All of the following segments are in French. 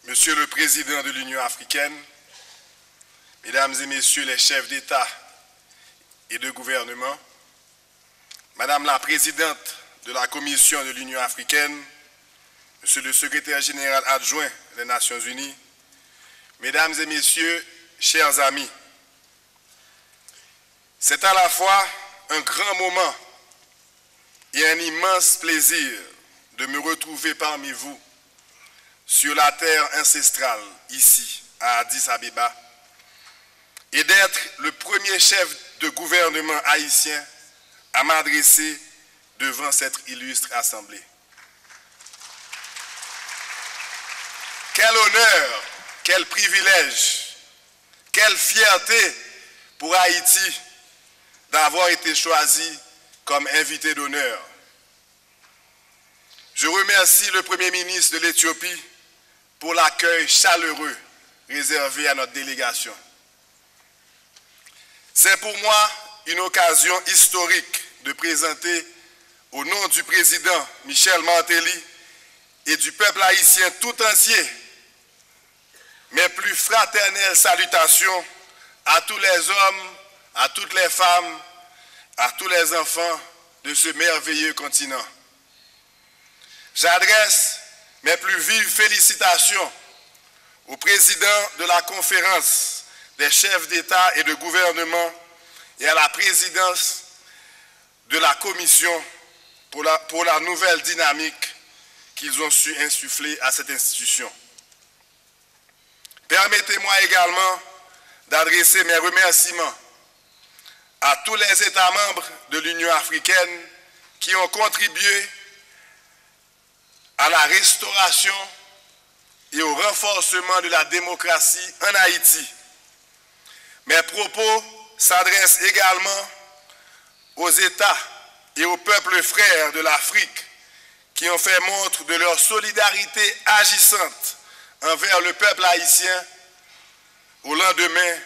Monsieur le Président de l'Union africaine, Mesdames et Messieurs les chefs d'État et de gouvernement, Madame la Présidente de la Commission de l'Union africaine, Monsieur le Secrétaire général adjoint des Nations unies, Mesdames et Messieurs, chers amis, c'est à la fois un grand moment et un immense plaisir de me retrouver parmi vous sur la terre ancestrale, ici, à Addis Abeba, et d'être le premier chef de gouvernement haïtien à m'adresser devant cette illustre assemblée. Quel honneur, quel privilège, quelle fierté pour Haïti d'avoir été choisi comme invité d'honneur. Je remercie le Premier ministre de l'Éthiopie pour l'accueil chaleureux réservé à notre délégation. C'est pour moi une occasion historique de présenter, au nom du président Michel Martelly et du peuple haïtien tout entier, mes plus fraternelles salutations à tous les hommes, à toutes les femmes, à tous les enfants de ce merveilleux continent. J'adresse mes plus vives félicitations au président de la conférence des chefs d'État et de gouvernement et à la présidence de la commission pour la nouvelle dynamique qu'ils ont su insuffler à cette institution. Permettez-moi également d'adresser mes remerciements à tous les États membres de l'Union africaine qui ont contribué à la restauration et au renforcement de la démocratie en Haïti. Mes propos s'adressent également aux États et aux peuples frères de l'Afrique qui ont fait montre de leur solidarité agissante envers le peuple haïtien au lendemain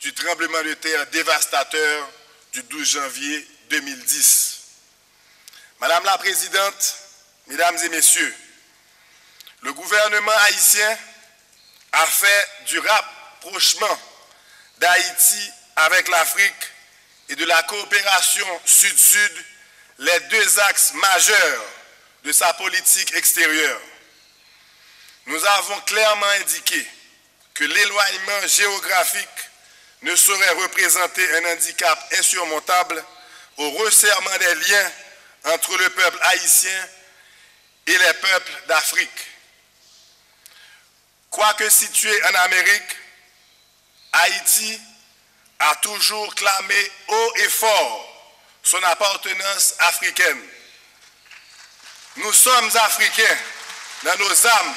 du tremblement de terre dévastateur du 12 janvier 2010. Madame la Présidente, Mesdames et Messieurs, le gouvernement haïtien a fait du rapprochement d'Haïti avec l'Afrique et de la coopération sud-sud les deux axes majeurs de sa politique extérieure. Nous avons clairement indiqué que l'éloignement géographique ne saurait représenter un handicap insurmontable au resserrement des liens entre le peuple haïtien et les peuples d'Afrique. Quoique situé en Amérique, Haïti a toujours clamé haut et fort son appartenance africaine. Nous sommes africains dans nos âmes,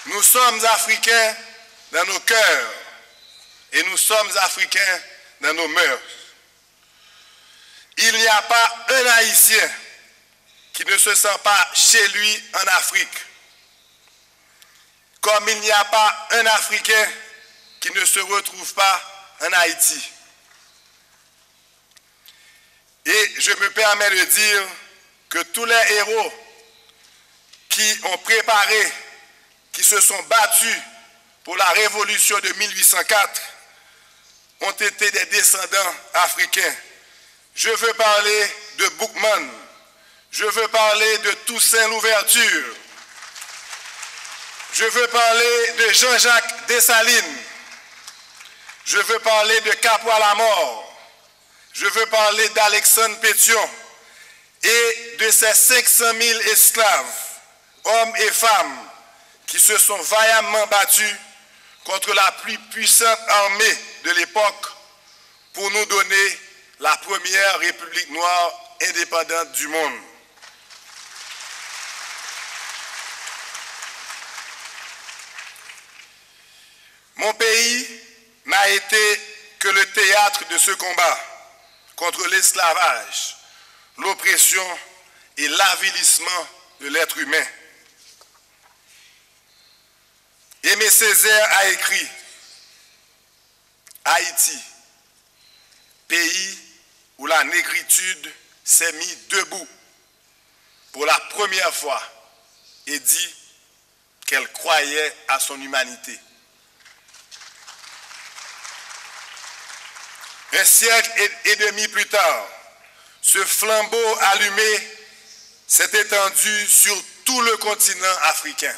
nous sommes africains dans nos cœurs et nous sommes africains dans nos mœurs. Il n'y a pas un Haïtien qui ne se sent pas chez lui en Afrique, comme il n'y a pas un Africain qui ne se retrouve pas en Haïti. Et je me permets de dire que tous les héros qui ont préparé, qui se sont battus pour la révolution de 1804, ont été des descendants africains. Je veux parler de Boukman, je veux parler de Toussaint Louverture, je veux parler de Jean-Jacques Dessalines, je veux parler de Capois la Mort, je veux parler d'Alexandre Pétion et de ces 500 000 esclaves, hommes et femmes, qui se sont vaillamment battus contre la plus puissante armée de l'époque pour nous donner la première République noire indépendante du monde. Mon pays n'a été que le théâtre de ce combat contre l'esclavage, l'oppression et l'avilissement de l'être humain. Aimé Césaire a écrit « Haïti, pays où la négritude s'est mise debout pour la première fois et dit qu'elle croyait à son humanité. Un siècle et demi plus tard, ce flambeau allumé s'est étendu sur tout le continent africain.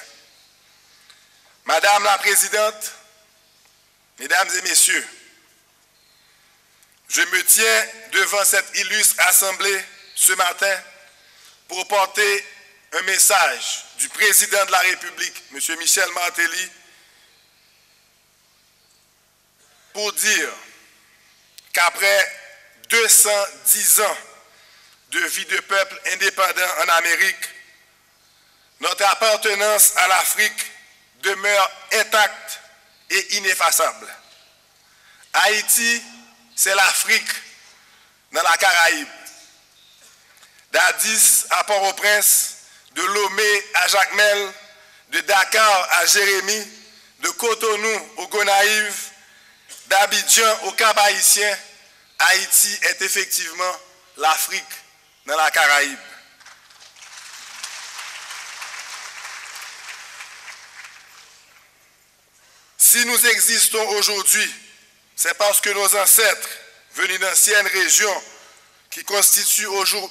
Madame la Présidente, Mesdames et Messieurs, je me tiens devant cette illustre assemblée ce matin pour porter un message du Président de la République, M. Michel Martelly, pour dire qu'après 210 ans de vie de peuple indépendant en Amérique, notre appartenance à l'Afrique demeure intacte et ineffaçable. Haïti, c'est l'Afrique dans la Caraïbe. D'Addis à Port-au-Prince, de Lomé à Jacmel, de Dakar à Jérémie, de Cotonou au Gonaïve, d'Abidjan au Cap-Haïtien, Haïti est effectivement l'Afrique dans la Caraïbe. Si nous existons aujourd'hui, c'est parce que nos ancêtres, venus d'anciennes régions qui constituent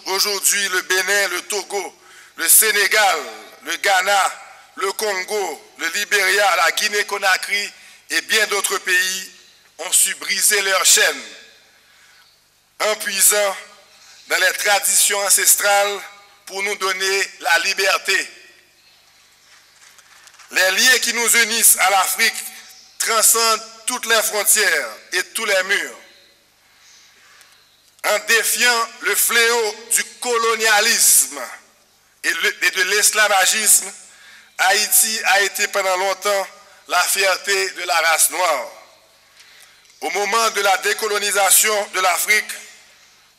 aujourd'hui le Bénin, le Togo, le Sénégal, le Ghana, le Congo, le Libéria, la Guinée-Conakry et bien d'autres pays, ont su briser leurs chaînes en puisant dans les traditions ancestrales pour nous donner la liberté. Les liens qui nous unissent à l'Afrique transcendent toutes les frontières et tous les murs. En défiant le fléau du colonialisme et de l'esclavagisme, Haïti a été pendant longtemps la fierté de la race noire. Au moment de la décolonisation de l'Afrique,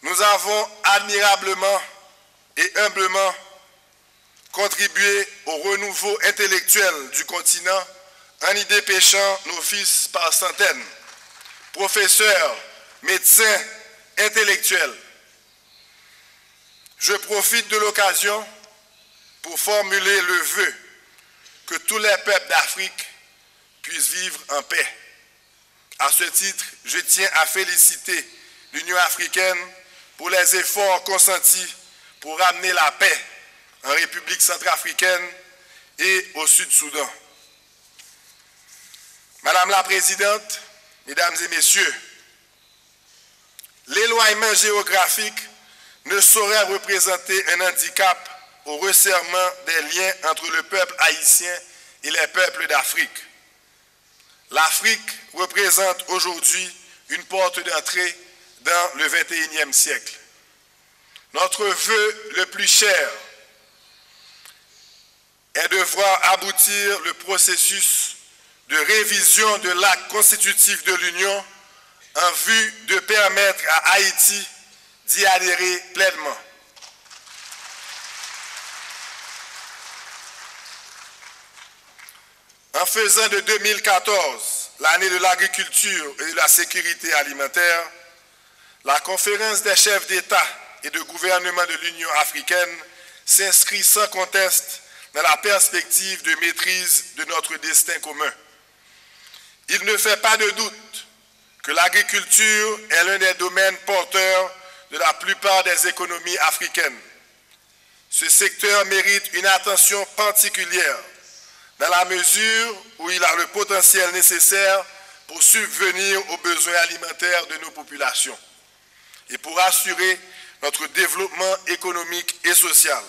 nous avons admirablement et humblement contribué au renouveau intellectuel du continent en y dépêchant nos fils par centaines, professeurs, médecins, intellectuels. Je profite de l'occasion pour formuler le vœu que tous les peuples d'Afrique puissent vivre en paix. À ce titre, je tiens à féliciter l'Union africaine pour les efforts consentis pour ramener la paix en République centrafricaine et au Sud-Soudan. Madame la Présidente, Mesdames et Messieurs, l'éloignement géographique ne saurait représenter un handicap au resserrement des liens entre le peuple haïtien et les peuples d'Afrique. L'Afrique représente aujourd'hui une porte d'entrée dans le XXIe siècle. Notre vœu le plus cher est de voir aboutir le processus de révision de l'acte constitutif de l'Union en vue de permettre à Haïti d'y adhérer pleinement. En faisant de 2014 l'année de l'agriculture et de la sécurité alimentaire, la conférence des chefs d'État et de gouvernement de l'Union africaine s'inscrit sans conteste dans la perspective de maîtrise de notre destin commun. Il ne fait pas de doute que l'agriculture est l'un des domaines porteurs de la plupart des économies africaines. Ce secteur mérite une attention particulière dans la mesure où il a le potentiel nécessaire pour subvenir aux besoins alimentaires de nos populations et pour assurer notre développement économique et social.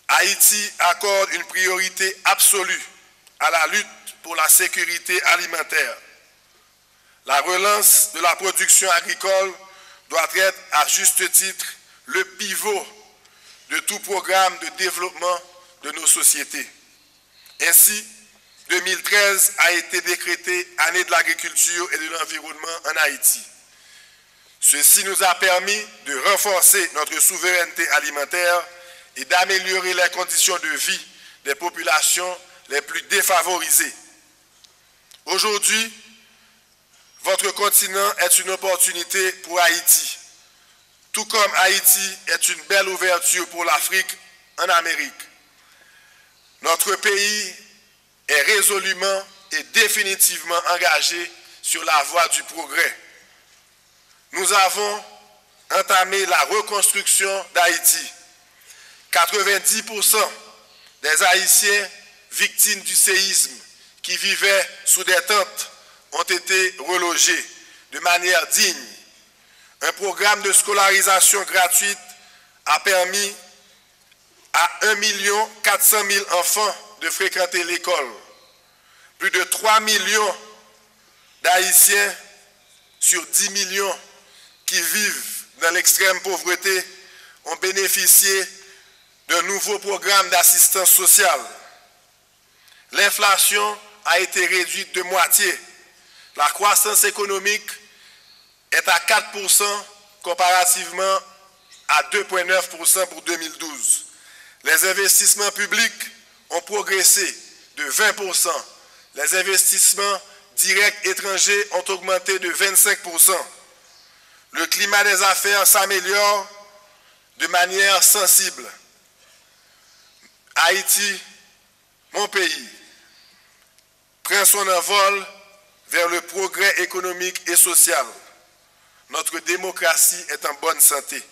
Haïti accorde une priorité absolue à la lutte pour la sécurité alimentaire. La relance de la production agricole doit être à juste titre le pivot de tout programme de développement de nos sociétés. Ainsi, 2013 a été décrétée année de l'agriculture et de l'environnement en Haïti. Ceci nous a permis de renforcer notre souveraineté alimentaire et d'améliorer les conditions de vie des populations les plus défavorisées. Aujourd'hui, votre continent est une opportunité pour Haïti, tout comme Haïti est une belle ouverture pour l'Afrique en Amérique. Notre pays est résolument et définitivement engagée sur la voie du progrès. Nous avons entamé la reconstruction d'Haïti. 90% des Haïtiens victimes du séisme qui vivaient sous des tentes ont été relogés de manière digne. Un programme de scolarisation gratuite a permis à 1 400 000 enfants de fréquenter l'école. Plus de 3 millions d'Haïtiens sur 10 millions qui vivent dans l'extrême pauvreté ont bénéficié d'un nouveau programme d'assistance sociale. L'inflation a été réduite de moitié. La croissance économique est à 4% comparativement à 2,9% pour 2012. Les investissements publics ont progressé de 20%. Les investissements directs étrangers ont augmenté de 25%. Le climat des affaires s'améliore de manière sensible. Haïti, mon pays, prend son envol vers le progrès économique et social. Notre démocratie est en bonne santé.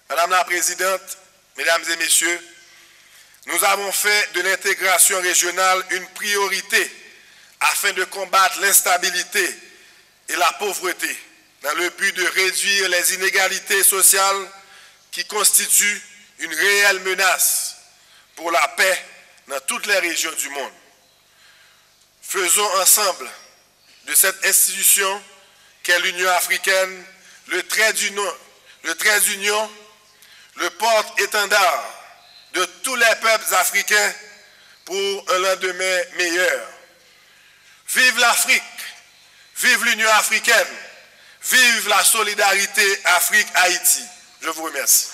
Madame la Présidente, Mesdames et Messieurs, nous avons fait de l'intégration régionale une priorité afin de combattre l'instabilité et la pauvreté dans le but de réduire les inégalités sociales qui constituent une réelle menace pour la paix dans toutes les régions du monde. Faisons ensemble de cette institution qu'est l'Union africaine le trait d'union, le porte-étendard de tous les peuples africains pour un lendemain meilleur. Vive l'Afrique, vive l'Union africaine, vive la solidarité Afrique-Haïti. Je vous remercie.